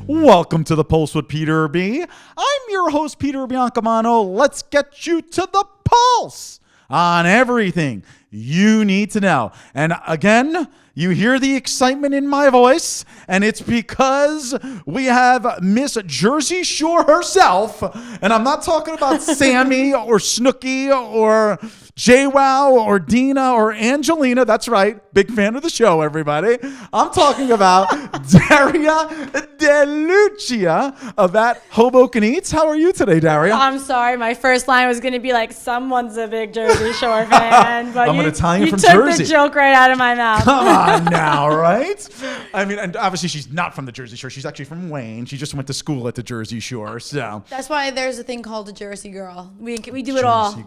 Welcome to the Pulse with Peter B. I'm your host, Peter Biancamano. Let's get you to the pulse on everything you need to know. And again, you hear the excitement in my voice, and it's because we have Miss Jersey Shore herself. And I'm not talking about Sammy or Snooki or JWoww or Dina or Angelina. That's right. Big fan of the show, everybody. I'm talking about Daria DeLucia of That Hoboken Eats. How are you today, Daria? I'm sorry. My first line was going to be like, someone's a big Jersey Shore fan. But I'm an Italian from Jersey. You Jersey. took the joke right out of my mouth. Come on now, right? I mean, and obviously she's not from the Jersey Shore. She's actually from Wayne. She just went to school at the Jersey Shore. So that's why there's a thing called a Jersey girl. We do it all.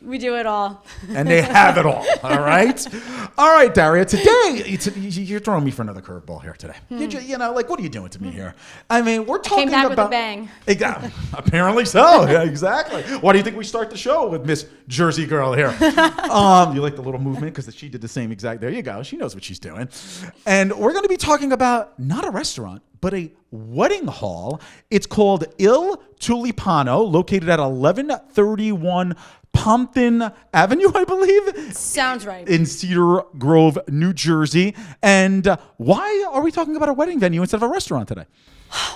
We do it all. And they have it all right? All right, Daria, today, you're throwing me for another curveball here today. What are you doing to me here? I mean, we're talking about... I came back with a bang. Apparently so. Yeah, exactly. Why do you think we start the show with Miss Jersey Girl here? You like the little movement? Because she did the same exact... There you go. She knows what she's doing. And we're going to be talking about not a restaurant, but a wedding hall. It's called Il Tulipano, located at 1131 Pompton Avenue, I believe. Sounds right. In Cedar Grove, New Jersey. And why are we talking about a wedding venue instead of a restaurant today?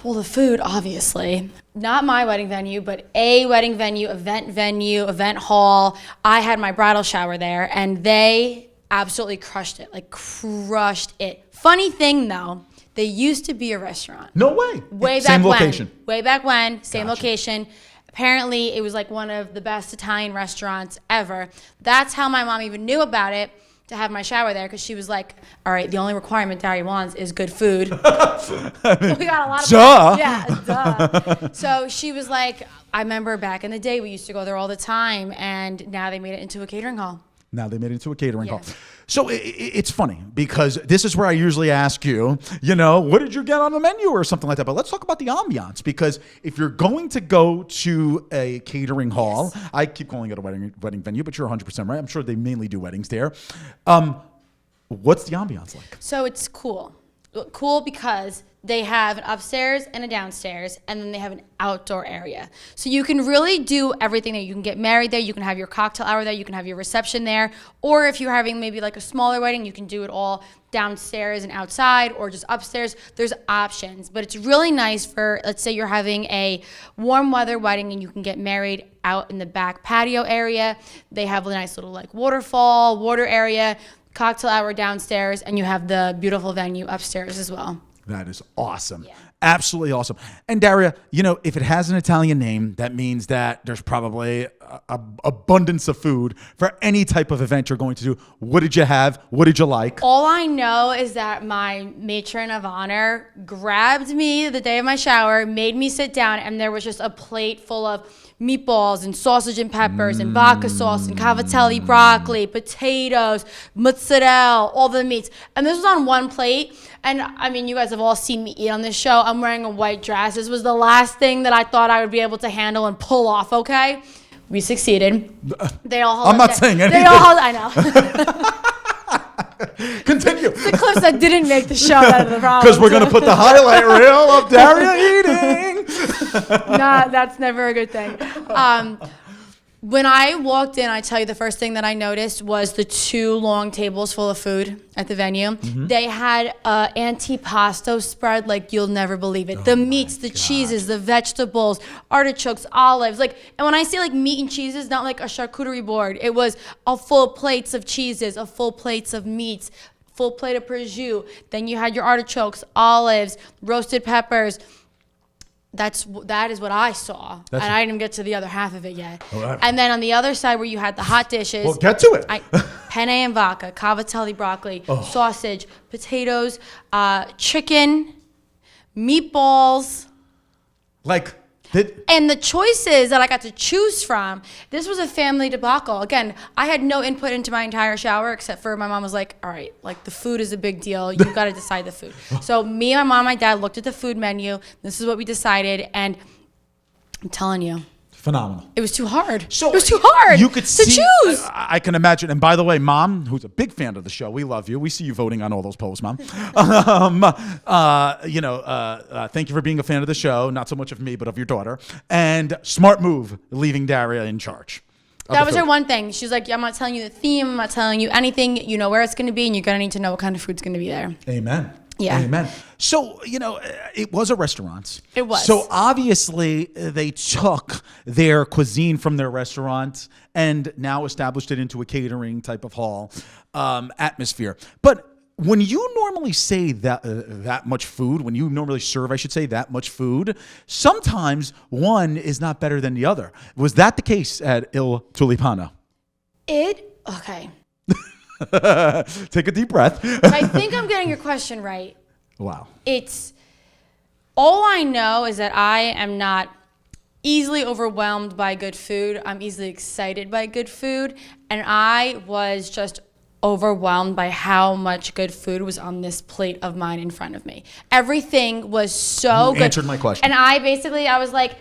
Well, the food, obviously. Not my wedding venue, but a wedding venue, event hall. I had my bridal shower there, and they absolutely crushed it. Funny thing, though, they used to be a restaurant. No way. Same location. Way back when, same location. Apparently, it was like one of the best Italian restaurants ever. That's how my mom even knew about it, to have my shower there, because she was like, all right, the only requirement Daria wants is good food. We got a lot of duh. Yeah. So she was like, I remember back in the day, we used to go there all the time, and now they made it into a catering hall. Hall. So it's funny because this is where I usually ask you, what did you get on the menu or something like that? But let's talk about the ambiance, because if you're going to go to a catering hall, yes. I keep calling it a wedding venue, but you're 100% right. I'm sure they mainly do weddings there. What's the ambiance like? So it's cool. Cool because they have an upstairs and a downstairs, and then they have an outdoor area. So you can really do everything there. You can get married there. You can have your cocktail hour there. You can have your reception there. Or if you're having maybe like a smaller wedding, you can do it all downstairs and outside, or just upstairs. There's options. But it's really nice for, let's say you're having a warm weather wedding and you can get married out in the back patio area. They have a nice little like water area, cocktail hour downstairs, and you have the beautiful venue upstairs as well. That is awesome. Yeah. Absolutely awesome. And Daria, if it has an Italian name, that means that there's probably an abundance of food for any type of event you're going to do. What did you have? What did you like? All I know is that my matron of honor grabbed me the day of my shower, made me sit down, and there was just a plate full of meatballs and sausage and peppers and vodka sauce and cavatelli broccoli, potatoes, mozzarella, all the meats. And this was on one plate. And I mean, you guys have all seen me eat on this show. I'm wearing a white dress. This was the last thing that I thought I would be able to handle and pull off, okay? We succeeded. They all I'm not saying anything. I know. Continue. The clips that didn't make the show out of the problem. Because we're going to put the highlight reel of Daria eating. Nah, that's never a good thing. When I walked in, I tell you the first thing that I noticed was the 2 long tables full of food at the venue. Mm-hmm. They had antipasto spread like you'll never believe it. The meats, the cheeses, the vegetables, artichokes, olives. And when I say like meat and cheeses, not like a charcuterie board. It was a full plates of cheeses, a full plates of meats, full plate of prosciutto. Then you had your artichokes, olives, roasted peppers. That is what I saw, and I didn't even get to the other half of it yet. Right. And then on the other side where you had the hot dishes. Well, get to it. Penne and vodka, cavatelli broccoli, sausage, potatoes, chicken, meatballs. And the choices that I got to choose from, this was a family debacle. Again, I had no input into my entire shower except for my mom was like, all right, the food is a big deal. You got to decide the food. So me, my mom, my dad looked at the food menu. This is what we decided. And I'm telling you, Phenomenal. It was too hard. So it was too hard. You could to see. choose. I can imagine. And by the way, Mom, who's a big fan of the show, we love you. We see you voting on all those polls, Mom. Thank you for being a fan of the show. Not so much of me, but of your daughter. And smart move, leaving Daria in charge. That was her one thing. She was like, I'm not telling you the theme. I'm not telling you anything. You know where it's going to be, and you're going to need to know what kind of food's going to be there. Amen. Yeah. Amen. So, it was a restaurant. It was. So, obviously, they took their cuisine from their restaurant and now established it into a catering type of hall atmosphere. But when you normally say that much food, when you normally serve, I should say, that much food, sometimes one is not better than the other. Was that the case at Il Tulipano? Okay. Take a deep breath. I think I'm getting your question right. Wow. It's all I know is that I am not easily overwhelmed by good food. I'm easily excited by good food. And I was just overwhelmed by how much good food was on this plate of mine in front of me. Everything was so good. You answered my question. And I was like,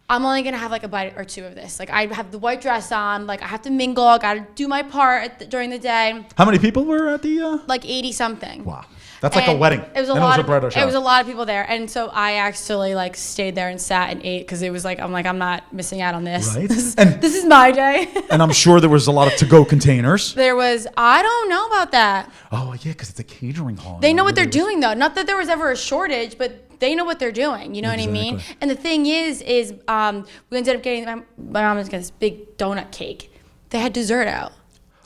I'm only gonna have like a bite or two of this. Like I have the white dress on, like I have to mingle, I gotta do my part during the day. How many people were at the? Like 80 something. Wow. That's like a wedding. It was a lot of bridal shower. It was a lot of people there, and so I actually like stayed there and sat and ate because it was like I'm not missing out on this. Right. This is my day. And I'm sure there was a lot of to-go containers. I don't know about that. Oh yeah, because it's a catering hall. They know what they're doing though. Not that there was ever a shortage, but they know what they're doing. You know what I mean? And the thing is we ended up getting my mom was getting this big donut cake. They had dessert out.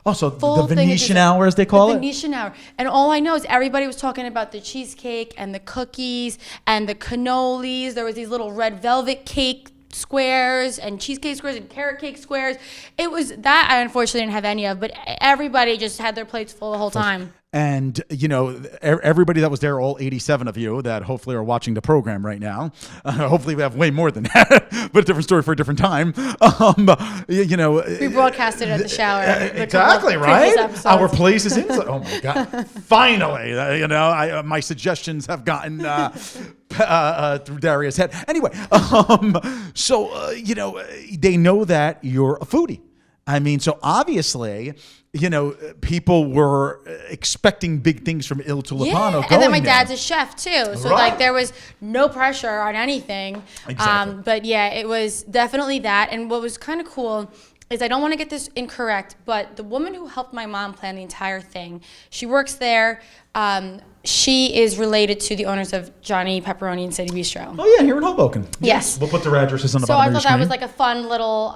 Oh, so the Venetian hour, as they call it? The Venetian hour. And all I know is everybody was talking about the cheesecake and the cookies and the cannolis. There was these little red velvet cake squares and cheesecake squares and carrot cake squares. It was that I unfortunately didn't have any of, but everybody just had their plates full the whole time. And, everybody that was there, all 87 of you that hopefully are watching the program right now, hopefully we have way more than that, but a different story for a different time. We broadcasted at the shower. Exactly, right? Our place is inside. Oh, my God. Finally, my suggestions have gotten through Daria's head. Anyway, they know that you're a foodie. I mean, so obviously, people were expecting big things from Il Tulipano. Yeah, and then my dad's a chef too, so Right. there was no pressure on anything. Exactly. But yeah, it was definitely that. And what was kind of cool is I don't want to get this incorrect, but the woman who helped my mom plan the entire thing, she works there. She is related to the owners of Johnny Pepperoni and City Bistro. Oh, yeah, here in Hoboken. Yes. We'll put their addresses on the So bottom I of your thought that screen. was like a fun little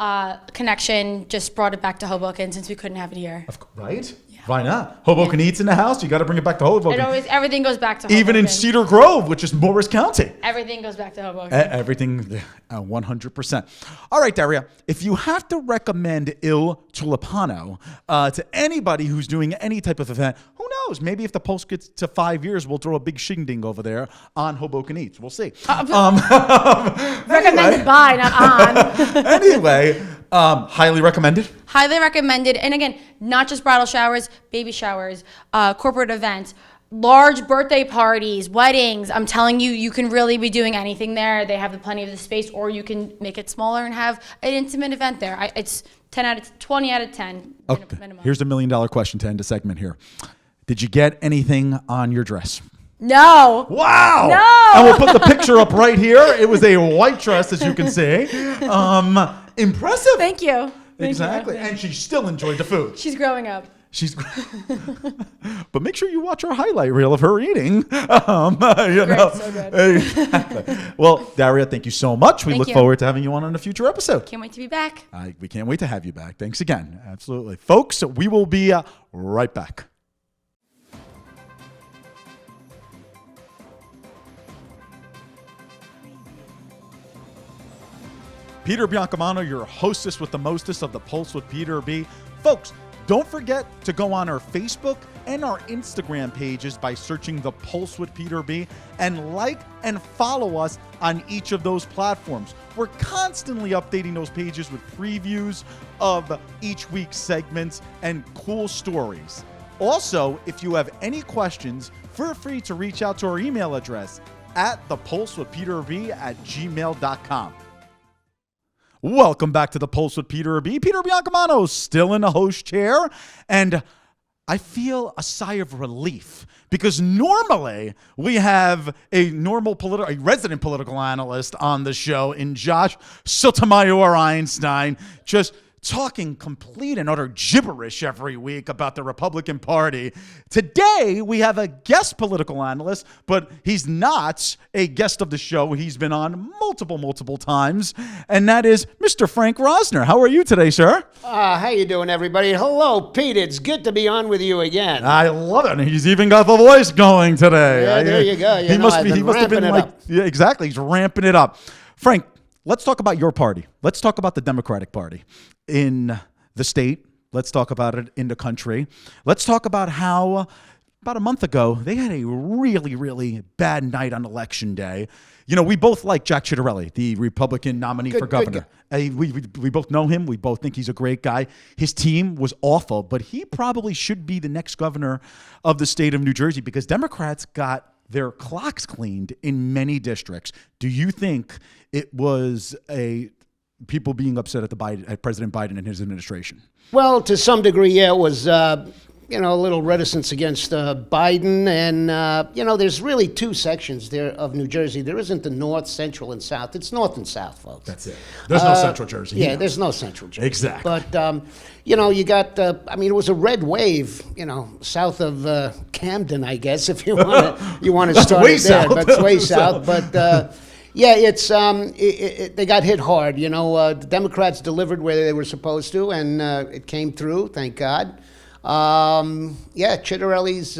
connection. Just brought it back to Hoboken since we couldn't have it here. Right? Yeah. Why not? Hoboken Eats in the house. You got to bring it back to Hoboken. Everything goes back to Hoboken. Even in Cedar Grove, which is Morris County. Everything goes back to Hoboken. Everything, 100%. All right, Daria, if you have to recommend Il Tulipano to anybody who's doing any type of event, who knows? Maybe if the Pulse gets to 5 years, we'll throw a big shing-ding over there on Hoboken Eats. We'll see. Recommended by, not on. Anyway, highly recommended. Highly recommended. And again, not just bridal showers, baby showers, corporate events, large birthday parties, weddings. I'm telling you, you can really be doing anything there. They have plenty of the space, or you can make it smaller and have an intimate event there. It's 20 out of 10 Okay. minimum. Here's the $1 million question to end the segment here. Did you get anything on your dress? No. Wow. No. And we'll put the picture up right here. It was a white dress, as you can see. Impressive. Thank you. Exactly. And she still enjoyed the food. She's growing up. But make sure you watch our highlight reel of her eating. So good. Exactly. Well, Daria, thank you so much. We Thank look you. forward to having you on a future episode. Can't wait to be back. We can't wait to have you back. Thanks again. Absolutely. Folks, we will be right back. Peter Biancamano, your hostess with the mostest of the Pulse with Peter B. Folks, don't forget to go on our Facebook and our Instagram pages by searching The Pulse with Peter B. and like and follow us on each of those platforms. We're constantly updating those pages with previews of each week's segments and cool stories. Also, if you have any questions, feel free to reach out to our email address at thepulsewithpeterb@gmail.com. Welcome back to the Pulse with Peter B. Peter Biancamano still in the host chair, and I feel a sigh of relief because normally we have a resident political analyst on the show in Josh Sotomayor Einstein, just talking complete and utter gibberish every week about the Republican Party. Today, we have a guest political analyst, but he's not a guest of the show. He's been on multiple times, and that is Mr. Frank Rosner. How are you today, sir? How you doing, everybody? Hello, Pete. It's good to be on with you again. I love it. He's even got the voice going today. Yeah, there you go. He must have been like, yeah, exactly. He's ramping it up. Frank, let's talk about your party. Let's talk about the Democratic Party in the state. Let's talk about it in the country. Let's talk about how about a month ago they had a really bad night on election day. You know, we both like Jack Ciattarelli, the Republican nominee for governor. We both know him. We both think he's a great guy. His team was awful, but he probably should be the next governor of the state of New Jersey because Democrats got their clocks cleaned in many districts. Do you think it was people being upset at President Biden and his administration? Well, to some degree, yeah, it was, a little reticence against Biden. And, there's really two sections there of New Jersey. There isn't the north, central, and south. It's north and south, folks. That's it. There's no central Jersey. Yeah, there's no central Jersey. Exactly. But, you got, it was a red wave, south of Camden, I guess, if you want to start it there. That's way south. But, yeah, it's they got hit hard. The Democrats delivered where they were supposed to, and it came through. Thank God. Ciattarelli's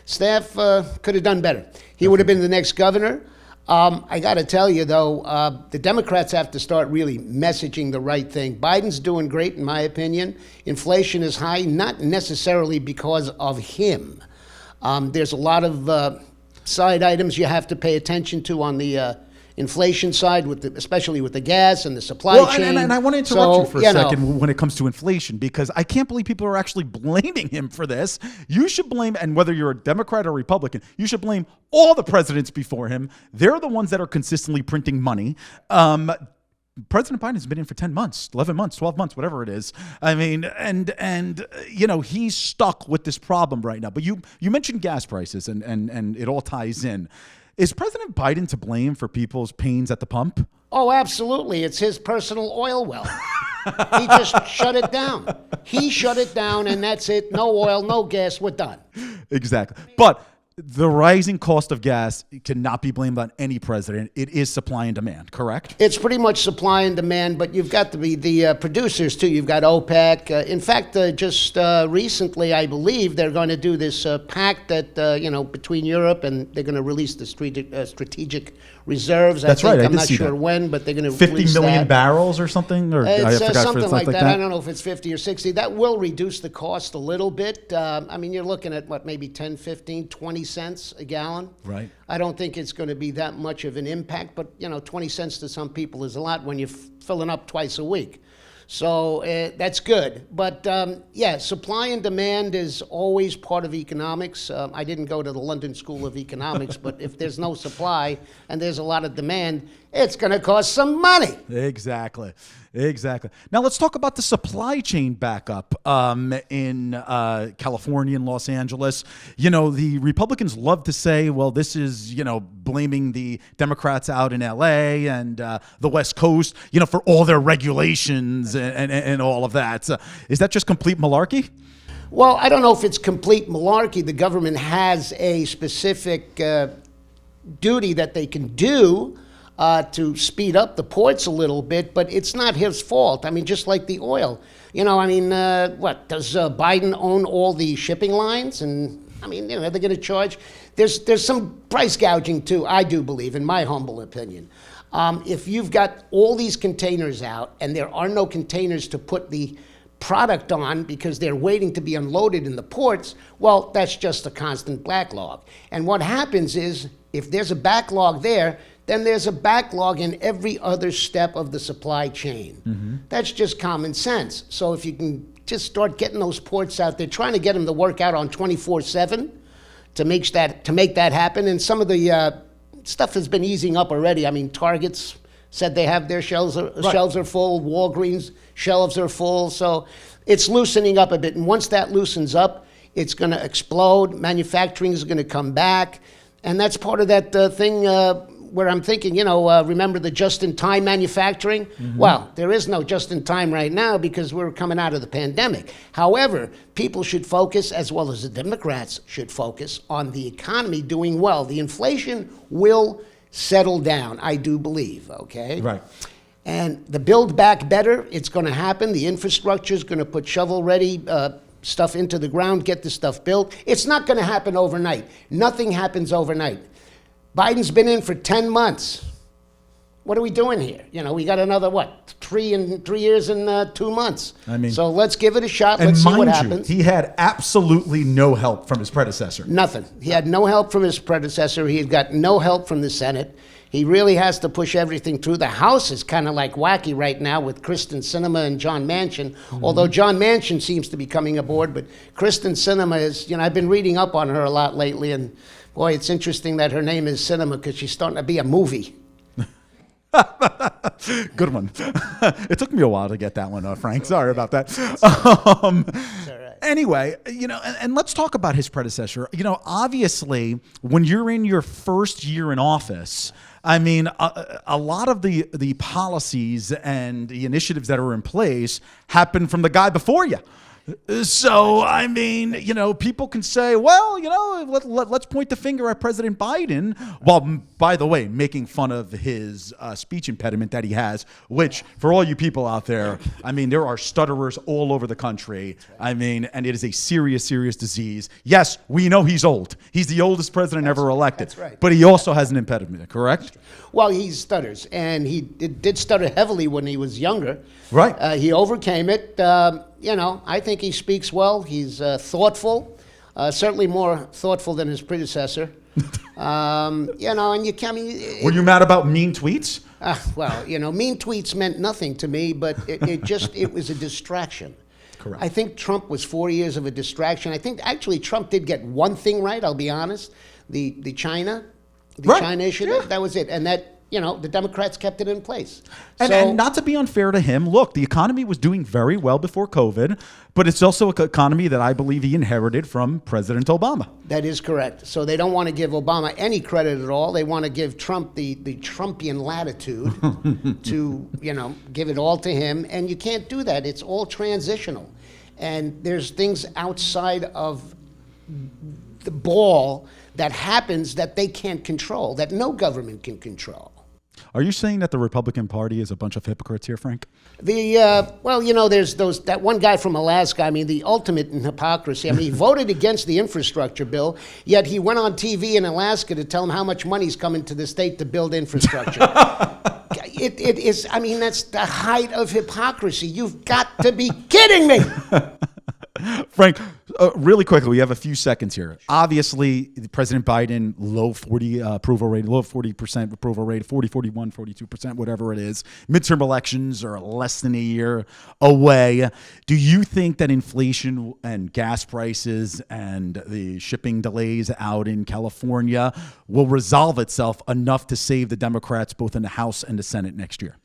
staff could have done better. He would have been the next governor. I got to tell you, though, the Democrats have to start really messaging the right thing. Biden's doing great, in my opinion. Inflation is high, not necessarily because of him. There's a lot of side items you have to pay attention to on the inflation side, especially with the gas and the supply chain. And I want to interrupt you for a second when it comes to inflation, because I can't believe people are actually blaming him for this. You should blame, and whether you're a Democrat or Republican, you should blame all the presidents before him. They're the ones that are consistently printing money. President Biden has been in for 10 months, 11 months, 12 months, whatever it is. I mean, and he's stuck with this problem right now. But you mentioned gas prices, and it all ties in. Is President Biden to blame for people's pains at the pump? Oh, absolutely. It's his personal oil well. He just shut it down. He shut it down, and that's it. No oil, no gas. We're done. Exactly. But the rising cost of gas cannot be blamed on any president. It is supply and demand, correct? It's pretty much supply and demand, but you've got to be the producers, too. You've got OPEC. In fact, just recently, I believe, they're going to do this pact that, between Europe, and they're going to release the strategic reserves. That's right. I'm not sure when, but they're going to 50 million barrels or something? Or it's something like that. I don't know if it's 50 or 60. That will reduce the cost a little bit. You're looking at, maybe 10, 15, 20 cents a gallon. Right. I don't think it's going to be that much of an impact, but 20 cents to some people is a lot when you're filling up twice a week. So that's good. But supply and demand is always part of economics. I didn't go to the London School of Economics, but if there's no supply and there's a lot of demand, it's going to cost some money. Exactly. Now let's talk about the supply chain backup in California and Los Angeles. The Republicans love to say, well, this is, blaming the Democrats out in LA and the West Coast, for all their regulations and all of that. Is that just complete malarkey? Well, I don't know if it's complete malarkey. The government has a specific duty that they can do to speed up the ports a little bit, but it's not his fault. Just like the oil. What, does Biden own all the shipping lines? And, are they going to charge? There's some price gouging, too, I do believe, in my humble opinion. If you've got all these containers out and there are no containers to put the product on because they're waiting to be unloaded in the ports, well, that's just a constant backlog. And what happens is, if there's a backlog there, then there's a backlog in every other step of the supply chain. Mm-hmm. That's just common sense. So if you can just start getting those ports out there, trying to get them to work out on 24/7 to make that happen. And some of the stuff has been easing up already. Target's said they have their shelves are full. Walgreens shelves are full. So it's loosening up a bit. And once that loosens up, it's going to explode. Manufacturing is going to come back. And that's part of that thing where I'm thinking, remember the just-in-time manufacturing? Mm-hmm. Well, there is no just-in-time right now because we're coming out of the pandemic. However, people should focus, as well as the Democrats should focus, on the economy doing well. The inflation will settle down, I do believe, okay? Right. And the Build Back Better, it's going to happen. The infrastructure is going to put shovel-ready stuff into the ground, get the stuff built. It's not going to happen overnight. Nothing happens overnight. Biden's been in for 10 months. What are we doing here? We got another, 3 years and 2 months. So let's give it a shot. Let's see what happens. He had absolutely no help from his predecessor. Nothing. He had no help from his predecessor. He had got no help from the Senate. He really has to push everything through. The House is kind of like wacky right now with Kristen Sinema and John Manchin, although John Manchin seems to be coming aboard, but Kristen Sinema is, I've been reading up on her a lot lately, and boy, it's interesting that her name is Sinema because she's starting to be a movie. Good one. It took me a while to get that one, Frank. Sorry about that. Anyway, and let's talk about his predecessor. Obviously, when you're in your first year in office, a lot of the policies and the initiatives that are in place happen from the guy before you. So, people can say, well, let's point the finger at President Biden, while, by the way, making fun of his speech impediment that he has, which, for all you people out there, there are stutterers all over the country. And it is a serious, serious disease. Yes, we know he's old. He's the oldest president ever elected. That's right. But he also has an impediment, correct? Well, he stutters, and he did stutter heavily when he was younger. Right. He overcame it. I think he speaks well. He's thoughtful, certainly more thoughtful than his predecessor. And you can't. Were you mad about mean tweets? Mean tweets meant nothing to me, but it was a distraction. Correct. I think Trump was 4 years of a distraction. I think actually Trump did get one thing right. I'll be honest, the China issue. Yeah. That was it, and that. The Democrats kept it in place. And not to be unfair to him, look, the economy was doing very well before COVID, but it's also an economy that I believe he inherited from President Obama. That is correct. So they don't want to give Obama any credit at all. They want to give Trump the Trumpian latitude to, give it all to him. And you can't do that. It's all transitional. And there's things outside of the ball that happens that they can't control, that no government can control. Are you saying that the Republican Party is a bunch of hypocrites here, Frank? There's that one guy from Alaska, the ultimate in hypocrisy. He voted against the infrastructure bill, yet he went on TV in Alaska to tell him how much money's coming to the state to build infrastructure. It is, that's the height of hypocrisy. You've got to be kidding me. Frank, really quickly, we have a few seconds here. Obviously, President Biden, low 40% approval rate, 40, 41, 42%, whatever it is. Midterm elections are less than a year away. Do you think that inflation and gas prices and the shipping delays out in California will resolve itself enough to save the Democrats both in the House and the Senate next year?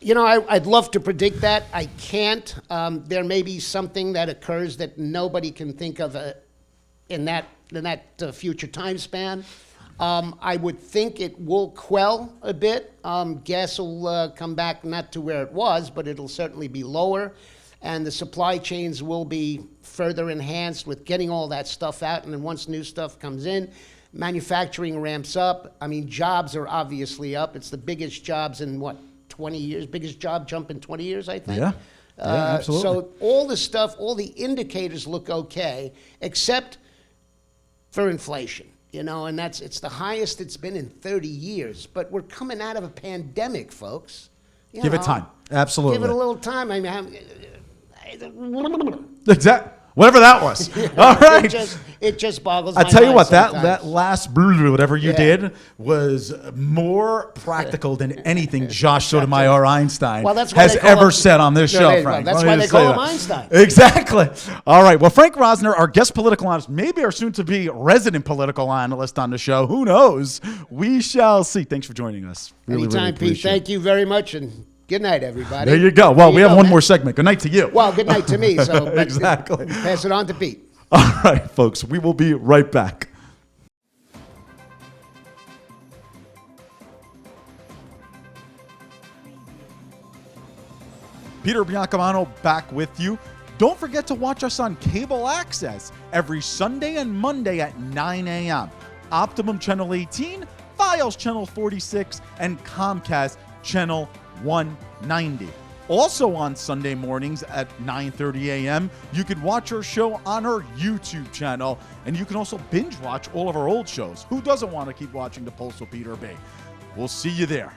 I'd love to predict that. I can't. There may be something that occurs that nobody can think of in that future time span. I would think it will quell a bit. Gas will come back not to where it was, but it'll certainly be lower. And the supply chains will be further enhanced with getting all that stuff out. And then once new stuff comes in, manufacturing ramps up. Jobs are obviously up. It's the biggest jobs in 20 years, biggest job jump in 20 years, I think. Yeah, absolutely. So all the stuff, all the indicators look okay, except for inflation, and it's the highest it's been in 30 years. But we're coming out of a pandemic, folks. Give it time. Absolutely. Give it a little time. Whatever that was. All right. It just boggles I my tell you mind what, sometimes. that last whatever you Yeah. did was more practical than anything Josh Sotomayor Einstein Well, that's why has they call ever him- said on this No, show, they- Frank. that's Let me why they just call say him that. Einstein. Exactly. All right. Well, Frank Rosner, our guest political analyst, maybe our soon-to-be resident political analyst on the show. Who knows? We shall see. Thanks for joining us. Really, Anytime, really Pete. appreciate it. Thank you very much, and good night, everybody. There you go. Well, There we you have go, one man. more segment. Good night to you. Well, good night to me. So but Exactly. pass it on to Pete. All right, folks. We will be right back. Peter Biancamano back with you. Don't forget to watch us on cable access every Sunday and Monday at 9 a.m. Optimum Channel 18, Files Channel 46, and Comcast Channel 190. Also on Sunday mornings at 9:30 a.m., you can watch our show on our YouTube channel, and you can also binge watch all of our old shows. Who doesn't want to keep watching The Pulse with Peter B? We'll see you there.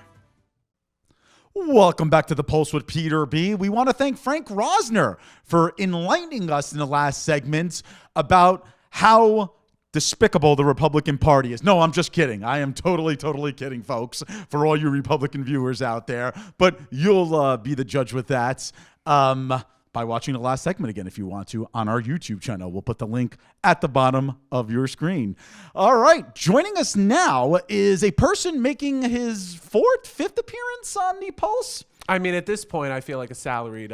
Welcome back to The Pulse with Peter B. We want to thank Frank Rosner for enlightening us in the last segment about how despicable the Republican Party is. No, I'm just kidding. I am totally kidding, folks, for all you Republican viewers out there. But you'll be the judge with that by watching the last segment again if you want to on our YouTube channel. We'll put the link at the bottom of your screen. All right. Joining us now is a person making his fifth appearance on the Pulse. I mean, at this point, I feel like a salaried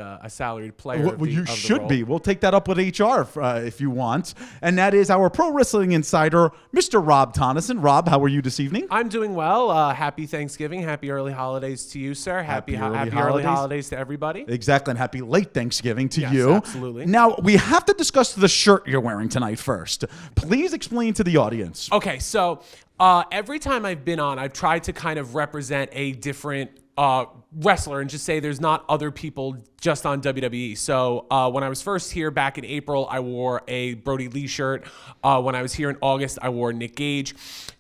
player. Well, you should be. We'll take that up with HR if you want. And that is our pro wrestling insider, Mr. Rob Tonneson. Rob, how are you this evening? I'm doing well. Happy Thanksgiving. Happy early holidays to you, sir. Happy early holidays to everybody. Exactly. And happy late Thanksgiving to Yes, you. absolutely. Now, we have to discuss the shirt you're wearing tonight first. Please explain to the audience. Okay, so every time I've been on, I've tried to kind of represent a different wrestler and just say there's not other people just on WWE. So when I was first here back in April, I wore a Brody Lee shirt. When I was here in August, I wore Nick Gage.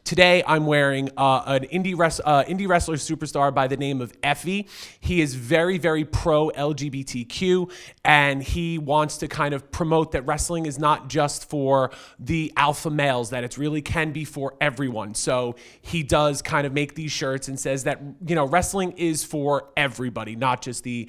Today, I'm wearing an indie wrestler superstar by the name of Effie. He is very, very pro LGBTQ, and he wants to kind of promote that wrestling is not just for the alpha males, that it really can be for everyone. So he does kind of make these shirts and says that, you know, wrestling is for everybody, not just the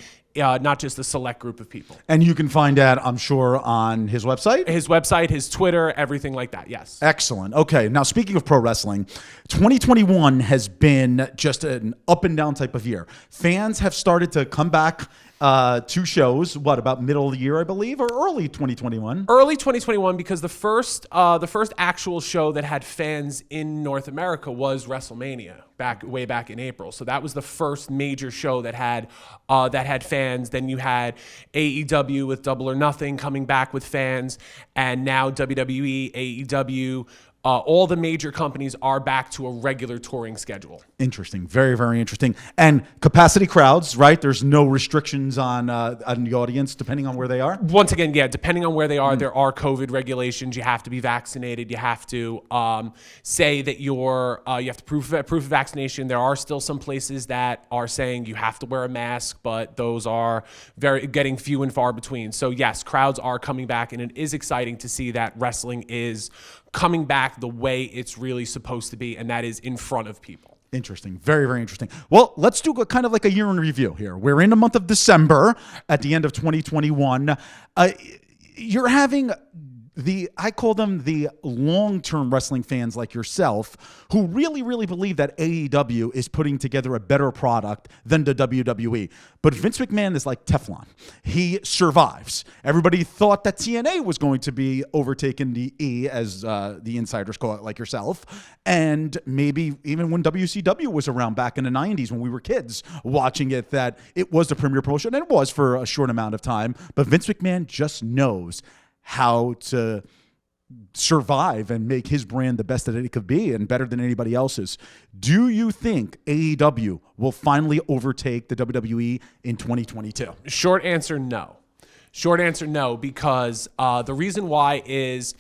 select group of people. And you can find that, I'm sure, on his website? His website, his Twitter, everything like that, yes. Excellent. Okay, now speaking of pro wrestling, 2021 has been just an up and down type of year. Fans have started to come back to shows, about middle of the year, I believe, or early 2021? Early 2021, because the first actual show that had fans in North America was WrestleMania, way back in April. So that was the first major show that had fans. Then you had AEW with Double or Nothing coming back with fans, and now WWE, AEW. All the major companies are back to a regular touring schedule. Interesting. Very, very interesting. And capacity crowds, right? There's no restrictions on the audience depending on where they are? Once again, yeah, depending on where they are, there are COVID regulations. You have to be vaccinated. You have to say that you have to proof of vaccination. There are still some places that are saying you have to wear a mask, but those are getting few and far between. So yes, crowds are coming back, and it is exciting to see that wrestling is coming back the way it's really supposed to be, and that is in front of people. Interesting. Very, very interesting. Well, let's do kind of like a year in review here. We're in the month of December at the end of 2021. You're having I call them the long-term wrestling fans like yourself who really, really believe that AEW is putting together a better product than the WWE. But Vince McMahon is like Teflon. He survives. Everybody thought that TNA was going to be overtaking the E, as the insiders call it, like yourself. And maybe even when WCW was around back in the 90s when we were kids watching it, that it was the premier promotion, and it was for a short amount of time. But Vince McMahon just knows how to survive and make his brand the best that it could be and better than anybody else's. Do you think AEW will finally overtake the WWE in 2022? Short answer, no. Short answer, no, because the reason why is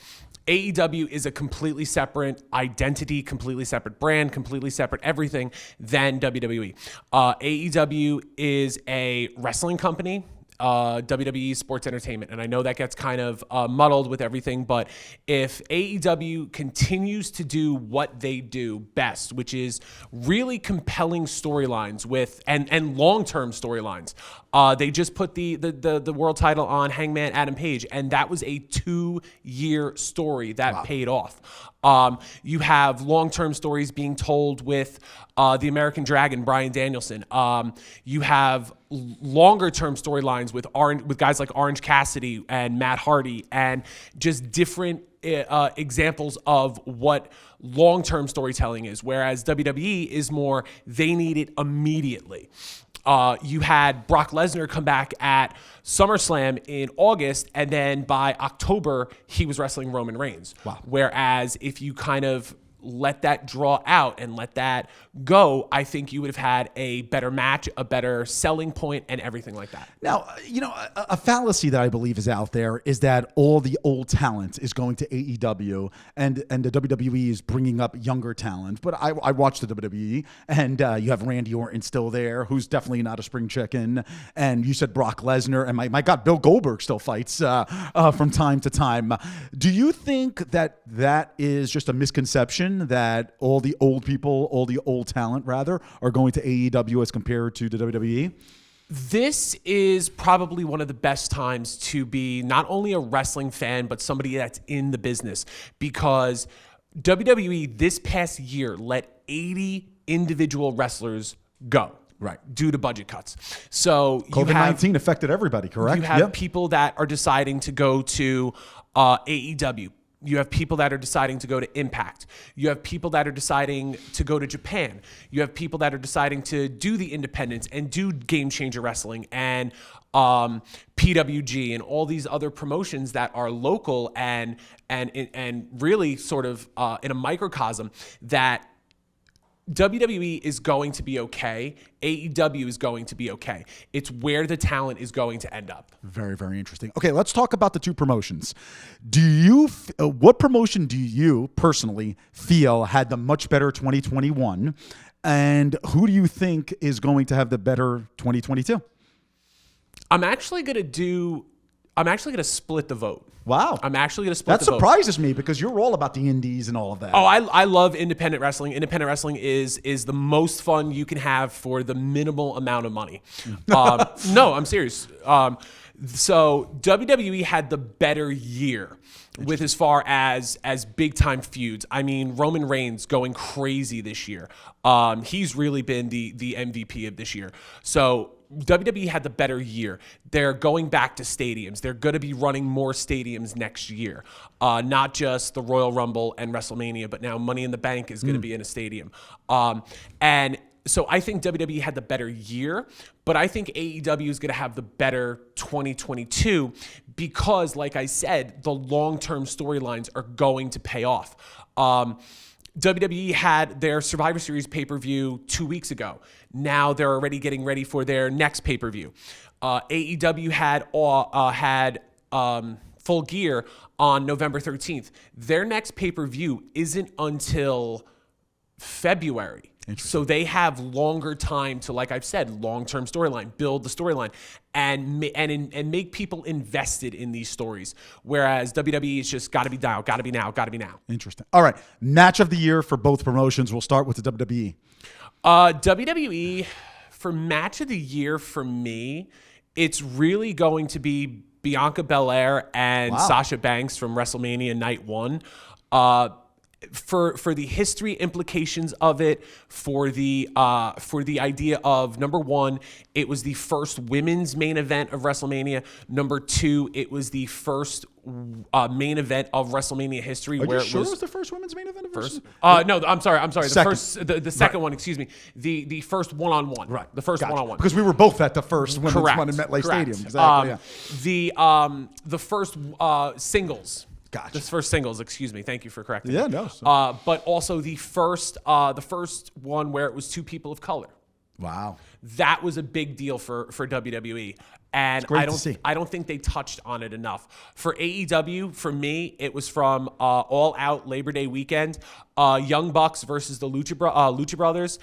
AEW is a completely separate identity, completely separate brand, completely separate everything than WWE. AEW is a wrestling company. WWE Sports Entertainment. And I know that gets kind of muddled with everything, but if AEW continues to do what they do best, which is really compelling storylines with and long-term storylines. They just put the world title on Hangman Adam Page, and that was a 2-year story that paid off. You have long-term stories being told with the American Dragon, Bryan Danielson. You have longer-term storylines with guys like Orange Cassidy and Matt Hardy, and just different examples of what long-term storytelling is, whereas WWE is more, they need it immediately. You had Brock Lesnar come back at SummerSlam in August, and then by October, he was wrestling Roman Reigns. Wow. Whereas if you kind of let that draw out and let that go, I think you would have had a better match, a better selling point, and everything like that. Now, a fallacy that I believe is out there is that all the old talent is going to AEW and the WWE is bringing up younger talent. But I watched the WWE, and you have Randy Orton still there, who's definitely not a spring chicken. And you said Brock Lesnar, and my God, Bill Goldberg still fights from time to time. Do you think that is just a misconception, that all the old people, all the old talent rather, are going to AEW as compared to the WWE? This is probably one of the best times to be not only a wrestling fan, but somebody that's in the business, because WWE this past year let 80 individual wrestlers go. Right. Due to budget cuts. So COVID-19 affected everybody, correct? You have people that are deciding to go to AEW. You have people that are deciding to go to Impact. You have people that are deciding to go to Japan. You have people that are deciding to do the independents and do Game Changer Wrestling and PWG and all these other promotions that are local and really sort of in a microcosm that WWE is going to be okay. AEW is going to be okay. It's where the talent is going to end up. Very, very interesting. Okay, let's talk about the two promotions. What promotion do you personally feel had the much better 2021, and who do you think is going to have the better 2022? I'm actually going to split the vote. Wow. I'm actually going to split the vote. That surprises me, because you're all about the indies and all of that. Oh, I love independent wrestling. Independent wrestling is the most fun you can have for the minimal amount of money. No, I'm serious. So WWE had the better year with as far as big time feuds. I mean, Roman Reigns going crazy this year. He's really been the MVP of this year. So WWE had the better year. They're going back to stadiums. They're going to be running more stadiums next year. Not just the Royal Rumble and WrestleMania, but now Money in the Bank is going to be in a stadium. And so I think WWE had the better year, but I think AEW is going to have the better 2022 because, like I said, the long-term storylines are going to pay off. WWE had their Survivor Series pay-per-view 2 weeks ago. Now they're already getting ready for their next pay-per-view. AEW had Full Gear on November 13th. Their next pay-per-view isn't until February. So they have longer time to, like I've said, long-term storyline, build the storyline, and make people invested in these stories. Whereas WWE is just got to be now, got to be now, got to be now. Interesting. All right, match of the year for both promotions. We'll start with the WWE. WWE, for match of the year for me, it's really going to be Bianca Belair and Sasha Banks from WrestleMania Night 1. For the history implications of it, for the idea of, number one, it was the first women's main event of WrestleMania. Number two, it was the first main event of WrestleMania history. Are where you it sure was, it was the first women's main event of first? WrestleMania? No, I'm sorry. Second. The second one. Excuse me. The first one-on-one. Right. The first one-on-one. Because we were both at the first women's one in MetLife Stadium. Exactly. The first singles. Gotcha. This first singles, excuse me. Thank you for correcting Yeah, me. no. But also the first one where it was two people of color. Wow. That was a big deal for WWE. And I don't think they touched on it enough. For AEW, for me, it was from All Out Labor Day weekend. Young Bucks versus the Lucha Brothers.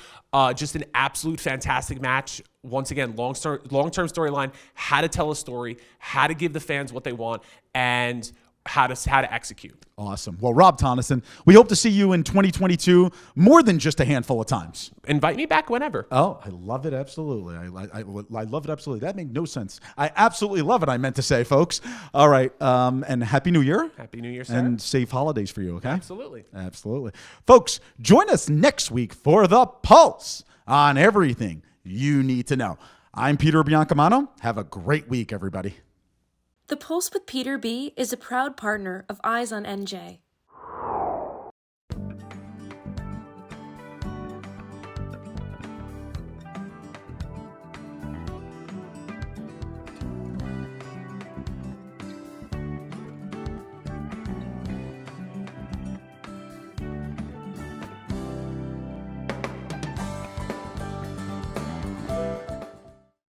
Just an absolute fantastic match once again, long-term storyline, how to tell a story, how to give the fans what they want, and how to execute. Awesome. Well, Rob Tonneson, we hope to see you in 2022 more than just a handful of times. Invite me back whenever. Oh, I love it. Absolutely. I love it. Absolutely. That made no sense. I absolutely love it. I meant to say, folks. All right. And Happy New Year. Happy New Year, sir. And safe holidays for you. Okay. Absolutely. Absolutely. Folks, join us next week for The Pulse on everything you need to know. I'm Peter Biancamano. Have a great week, everybody. The Pulse with Peter B. is a proud partner of Eyes on NJ.